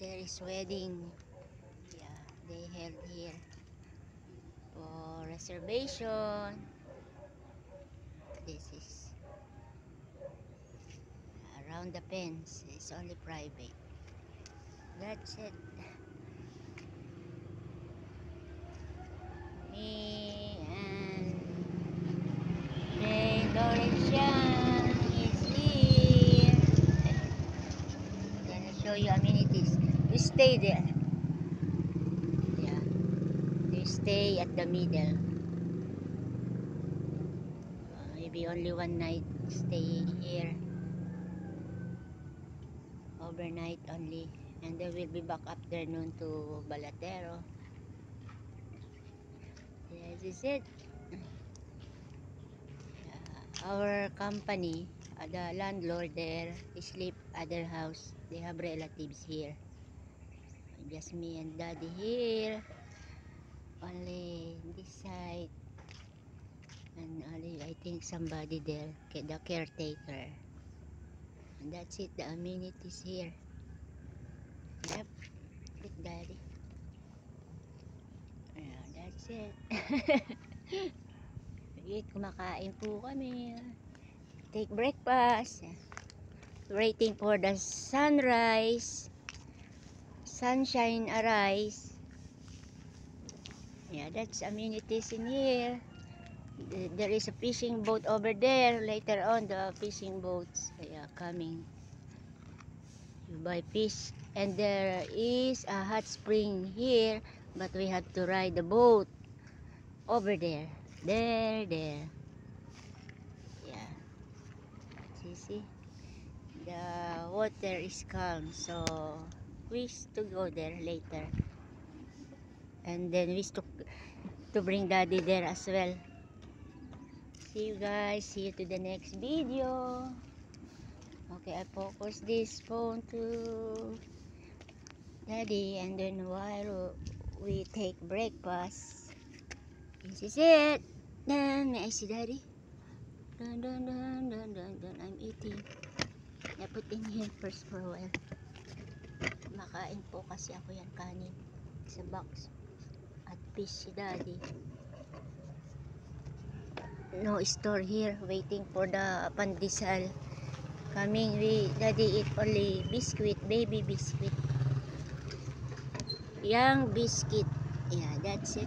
there is wedding. Yeah, they held here for reservation. This is around the fence. It's only private. That's it. Me and the Laurentian is here. Gonna show you amenities. You stay there. Yeah, you stay at the middle. Maybe only one night staying here. Overnight only. And then we'll be back afternoon to Balatero. This is it. Our company, the landlord there, sleep at their house. They have relatives here. Just me and daddy here. Only this side. And only I think somebody there, the caretaker. And that's it, the amenities here. Yep, with daddy. That's it. Kumakain po kami. Take breakfast. Waiting for the sunrise. Sunshine arise. Yeah, that's amenities in here. There is a fishing boat over there. Later on, the fishing boats are coming. You buy fish. And there is a hot spring here, but we have to ride the boat over there. There. Yeah. You see? The water is calm, so we wish to go there later. And then we wish to bring daddy there as well. See you guys. See you to the next video. Okay, I focus this phone to daddy, and then while we take breakfast, this is it. Then may I see daddy? Dun. I'm eating. I put in here first for a while. Makain po kasi ako yan kanin sa box. At fish si daddy. No store here, waiting for the pandesal coming. Daddy eat only biscuit, baby biscuit, young biscuit. Yeah, that's it.